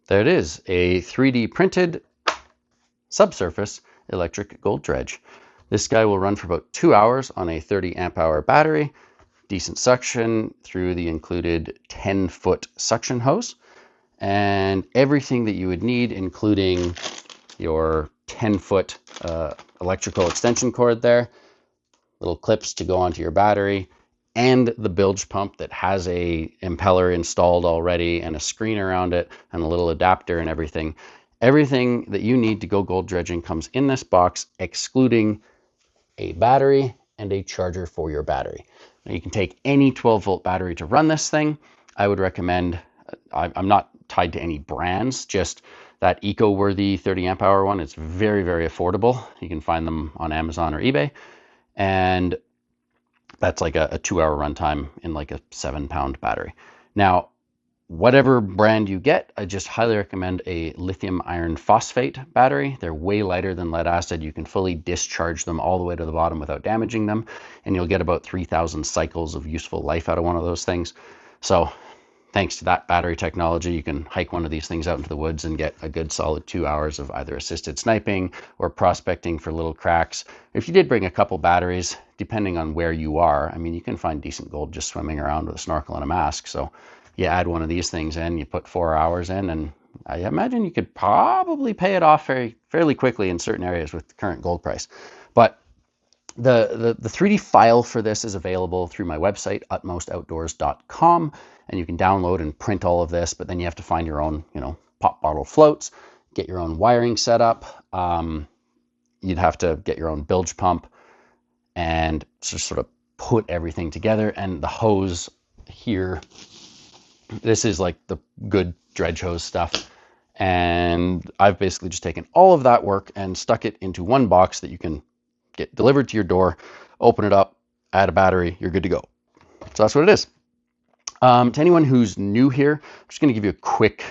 There it is, a 3D printed subsurface electric gold dredge. This guy will run for about 2 hours on a 30 amp hour battery, decent suction through the included 10-foot suction hose, and everything that you would need, including your 10-foot electrical extension cord there, little clips to go onto your battery, and the bilge pump that has a impeller installed already and a screen around it and a little adapter and everything. Everything that you need to go gold dredging comes in this box, excluding a battery and a charger for your battery. Now you can take any 12-volt battery to run this thing. I would recommend, I'm not tied to any brands, just that eco-worthy 30 amp hour one. It's very, very affordable. You can find them on Amazon or eBay. And that's like a 2-hour runtime in like a 7-pound battery. Now, whatever brand you get, I just highly recommend a lithium iron phosphate battery. They're way lighter than lead acid. You can fully discharge them all the way to the bottom without damaging them, and you'll get about 3,000 cycles of useful life out of one of those things. So thanks to that battery technology, you can hike one of these things out into the woods and get a good solid 2 hours of either assisted sniping or prospecting for little cracks. If you did bring a couple batteries, depending on where you are, I mean, you can find decent gold just swimming around with a snorkel and a mask. So you add one of these things in, you put 4 hours in, and I imagine you could probably pay it off fairly quickly in certain areas with the current gold price. But the 3D file for this is available through my website, utmostoutdoors.com, and you can download and print all of this, but then you have to find your own, pop bottle floats, get your own wiring set up. You'd have to get your own bilge pump and just sort of put everything together. And the hose here, this is like the good dredge hose stuff. And I've basically just taken all of that work and stuck it into one box that you can get delivered to your door, open it up, add a battery, you're good to go. So that's what it is. To anyone who's new here, I'm just going to give you a quick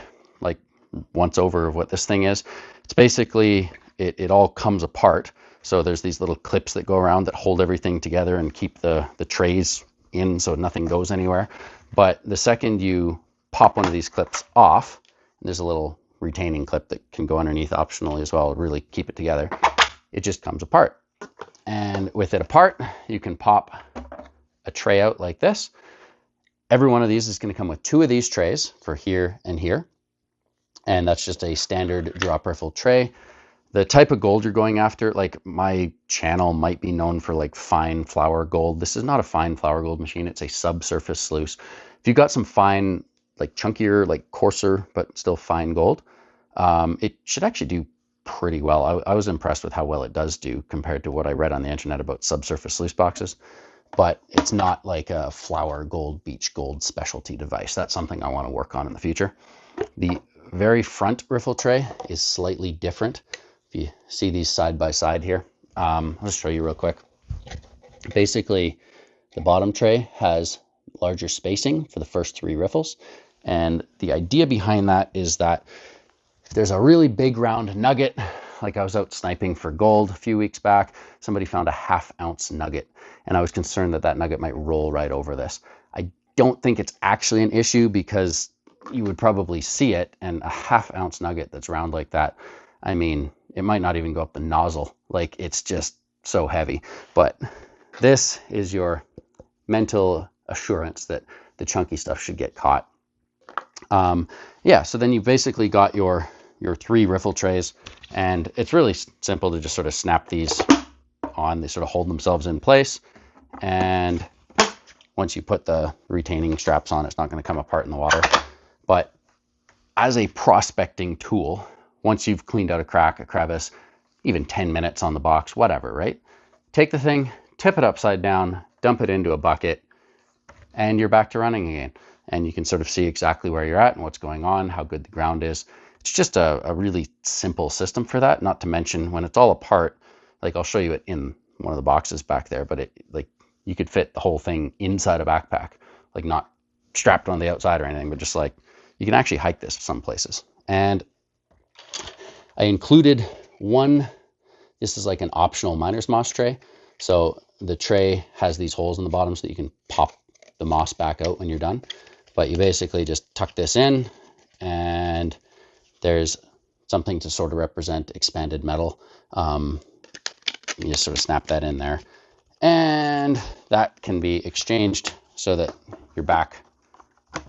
once over of what this thing is. It's basically, it all comes apart. So there's these little clips that go around that hold everything together and keep the trays in so nothing goes anywhere. But the second you pop one of these clips off, there's a little retaining clip that can go underneath optionally as well to really keep it together. It just comes apart. And with it apart, you can pop a tray out like this. Every one of these is going to come with 2 of these trays for here and here. And that's just a standard drop riffle tray. The type of gold you're going after, like my channel might be known for like fine flour gold. This is not a fine flour gold machine. It's a subsurface sluice. If you've got some fine, like chunkier, like coarser, but still fine gold, it should actually do pretty well. I was impressed with how well it does do compared to what I read on the internet about subsurface sluice boxes. But it's not like a flour gold, beach gold specialty device. That's something I want to work on in the future. The very front riffle tray is slightly different. If you see these side by side here, I'll just show you real quick. Basically, the bottom tray has larger spacing for the first 3 riffles. And the idea behind that is that if there's a really big round nugget, like I was out sniping for gold a few weeks back, somebody found a 1/2 ounce nugget, and I was concerned that that nugget might roll right over this. I don't think it's actually an issue because you would probably see it, and a 1/2 ounce nugget that's round like that, I mean, it might not even go up the nozzle. Like, it's just so heavy. But this is your mental assurance that the chunky stuff should get caught. Yeah, so then you've basically got your 3 riffle trays, and it's really simple to just sort of snap these on. They sort of hold themselves in place, and once you put the retaining straps on, it's not going to come apart in the water. But as a prospecting tool, once you've cleaned out a crack, a crevice, even 10 minutes on the box, whatever, right? Take the thing, tip it upside down, dump it into a bucket, and you're back to running again. And you can sort of see exactly where you're at and what's going on, how good the ground is. It's just a really simple system for that, not to mention when it's all apart, like I'll show you it in one of the boxes back there, but you could fit the whole thing inside a backpack, like not strapped on the outside or anything, but just like you can actually hike this some places. And I included this is like an optional miner's moss tray. So the tray has these holes in the bottom so that you can pop the moss back out when you're done. But you basically just tuck this in and there's something to sort of represent expanded metal. You just sort of snap that in there, and that can be exchanged so that your back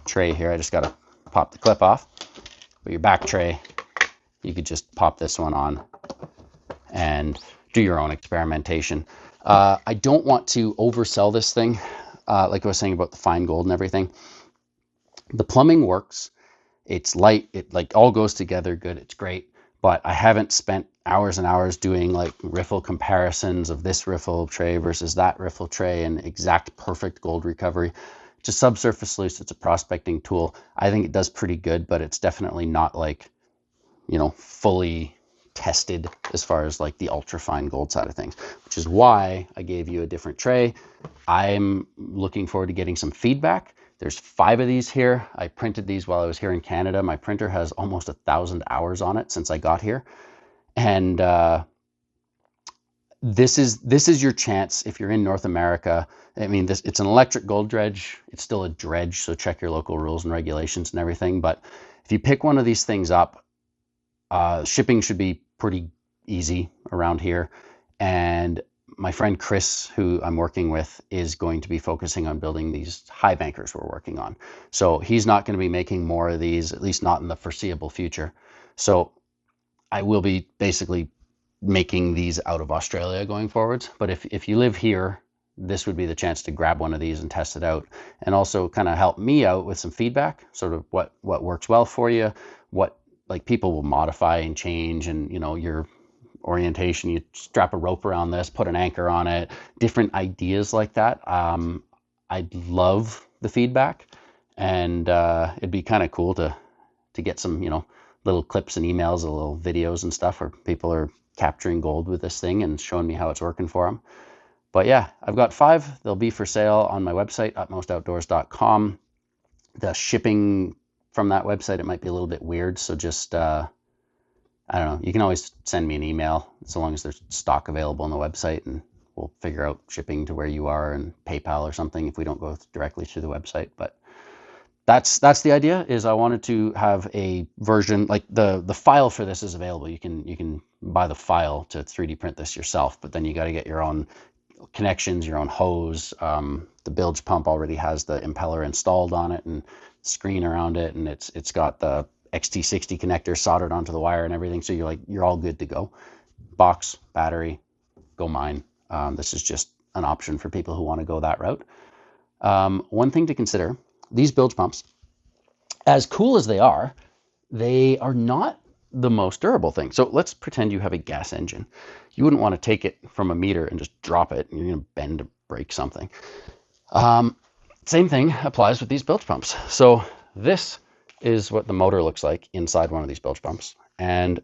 tray here, I just got to pop the clip off, but your back tray, you could just pop this one on and do your own experimentation. I don't want to oversell this thing. Like I was saying about the fine gold and everything, the plumbing works. It's light. It like all goes together good. It's great. But I haven't spent hours and hours doing like riffle comparisons of this riffle tray versus that riffle tray and exact perfect gold recovery. Just subsurface loose. It's a prospecting tool. I think it does pretty good, but it's definitely not like, you know, fully tested as far as like the ultra fine gold side of things, which is why I gave you a different tray. I'm looking forward to getting some feedback. There's 5 of these here. I printed these while I was here in Canada. My printer has almost 1,000 hours on it since I got here. And this is your chance if you're in North America. I mean, it's an electric gold dredge. It's still a dredge, so check your local rules and regulations and everything. But if you pick one of these things up, shipping should be pretty easy around here. And my friend Chris, who I'm working with, is going to be focusing on building these highbankers we're working on. So he's not going to be making more of these, at least not in the foreseeable future. So I will be basically making these out of Australia going forwards. But if you live here, this would be the chance to grab one of these and test it out, and also kind of help me out with some feedback, sort of what works well for you, what like people will modify and change, and you know, your orientation, you strap a rope around this, put an anchor on it, different ideas like that. I'd love the feedback, and it'd be kind of cool to get some, you know, little clips and emails, little videos and stuff where people are capturing gold with this thing and showing me how it's working for them. But yeah, I've got 5. They'll be for sale on my website, utmostoutdoors.com. The shipping from that website, it might be a little bit weird, so just I don't know, you can always send me an email so long as there's stock available on the website, and we'll figure out shipping to where you are and PayPal or something if we don't go directly through the website. But that's the idea. Is I wanted to have a version, like the file for this is available. You can buy the file to 3D print this yourself, but then you got to get your own connections, your own hose. The bilge pump already has the impeller installed on it and screen around it, and it's got the XT60 connector soldered onto the wire and everything. So you're all good to go. Box, battery, go mine. This is just an option for people who want to go that route. One thing to consider, these bilge pumps, as cool as they are not the most durable thing. So let's pretend you have a gas engine. You wouldn't want to take it from a meter and just drop it, and you're going to bend or break something. Same thing applies with these bilge pumps. So this is what the motor looks like inside one of these bilge pumps, and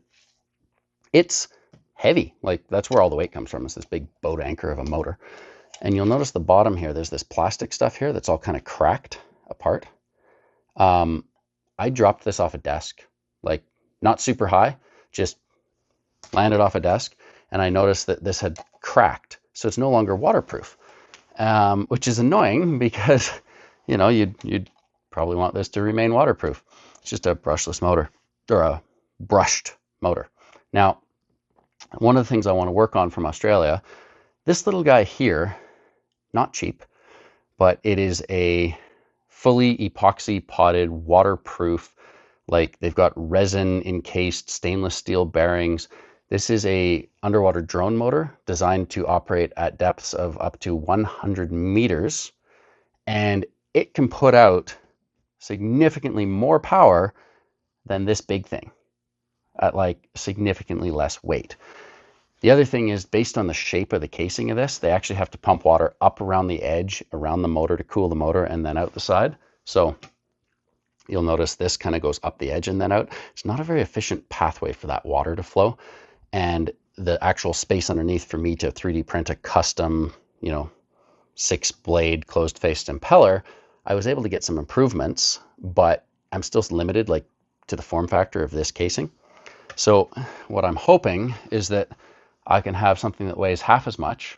it's heavy. Like, that's where all the weight comes from. It's this big boat anchor of a motor. And you'll notice the bottom here, there's this plastic stuff here that's all kind of cracked apart. I dropped this off a desk, like not super high, just landed off a desk, and I noticed that this had cracked, so it's no longer waterproof, which is annoying because, you know, you'd probably want this to remain waterproof. It's just a brushless motor, or a brushed motor. Now, one of the things I want to work on from Australia, this little guy here, not cheap, but it is a fully epoxy potted, waterproof, like they've got resin encased stainless steel bearings. This is a underwater drone motor designed to operate at depths of up to 100 meters, and it can put out significantly more power than this big thing at like significantly less weight. The other thing is, based on the shape of the casing of this, they actually have to pump water up around the edge, around the motor to cool the motor, and then out the side. So you'll notice this kind of goes up the edge and then out. It's not a very efficient pathway for that water to flow. And the actual space underneath for me to 3D print a custom, you know, 6-blade closed-faced impeller, I was able to get some improvements, but I'm still limited, like, to the form factor of this casing. So what I'm hoping is that I can have something that weighs half as much,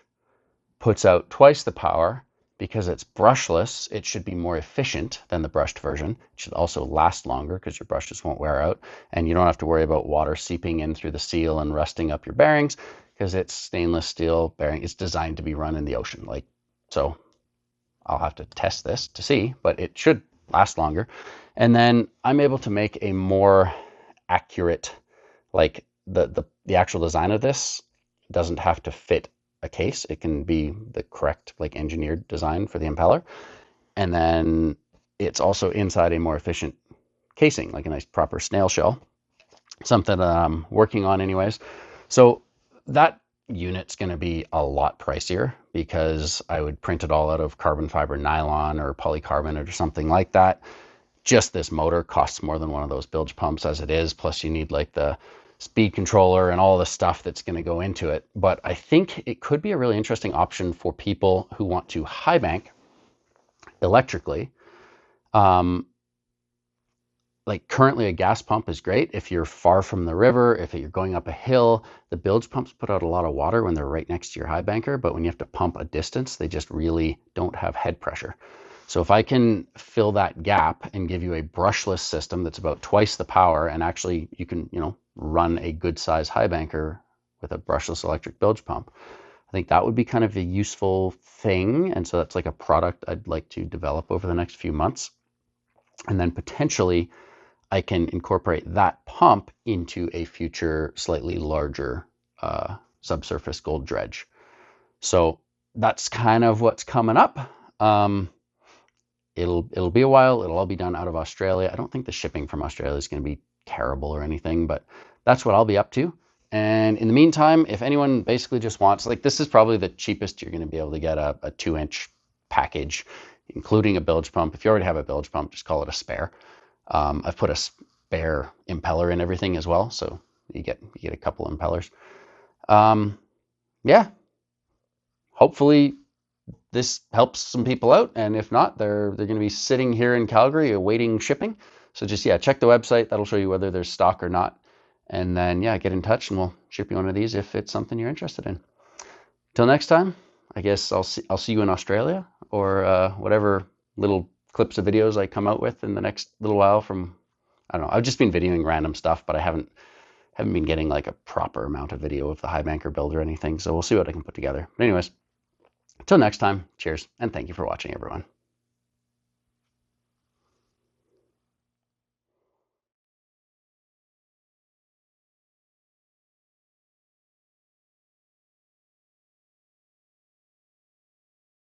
puts out twice the power, because it's brushless, it should be more efficient than the brushed version. It should also last longer because your brushes won't wear out, and you don't have to worry about water seeping in through the seal and rusting up your bearings because it's stainless steel bearing. It's designed to be run in the ocean. Like, so I'll have to test this to see, but it should last longer. And then I'm able to make a more accurate, like the actual design of this doesn't have to fit a case. It can be the correct, like, engineered design for the impeller. And then it's also inside a more efficient casing, like a nice proper snail shell, something that I'm working on anyways. So that unit's going to be a lot pricier because I would print it all out of carbon fiber nylon or polycarbonate or something like that. Just this motor costs more than one of those bilge pumps as it is. Plus you need like the speed controller and all the stuff that's going to go into it. But I think it could be a really interesting option for people who want to high bank electrically. Like currently a gas pump is great if you're far from the river, if you're going up a hill. The bilge pumps put out a lot of water when they're right next to your high banker, but when you have to pump a distance, they just really don't have head pressure. So if I can fill that gap and give you a brushless system that's about twice the power, and actually you can, run a good size high banker with a brushless electric bilge pump, I think that would be kind of a useful thing. And so that's like a product I'd like to develop over the next few months. And then potentially I can incorporate that pump into a future slightly larger subsurface gold dredge. So that's kind of what's coming up. It'll be a while. It'll all be done out of Australia. I don't think the shipping from Australia is going to be terrible or anything, but that's what I'll be up to. And in the meantime, if anyone basically just wants, like, this is probably the cheapest you're going to be able to get a 2-inch package, including a bilge pump. If you already have a bilge pump, just call it a spare. I've put a spare impeller in everything as well, so you get a couple impellers. Yeah, hopefully this helps some people out, and if not, they're going to be sitting here in Calgary awaiting shipping. So just, check the website. That'll show you whether there's stock or not. And then, get in touch and we'll ship you one of these if it's something you're interested in. Till next time, I guess I'll see you in Australia, or whatever little clips of videos I come out with in the next little while from, I don't know, I've just been videoing random stuff, but I haven't been getting like a proper amount of video of the high banker build or anything. So we'll see what I can put together. But anyways, until next time, cheers, and thank you for watching, everyone.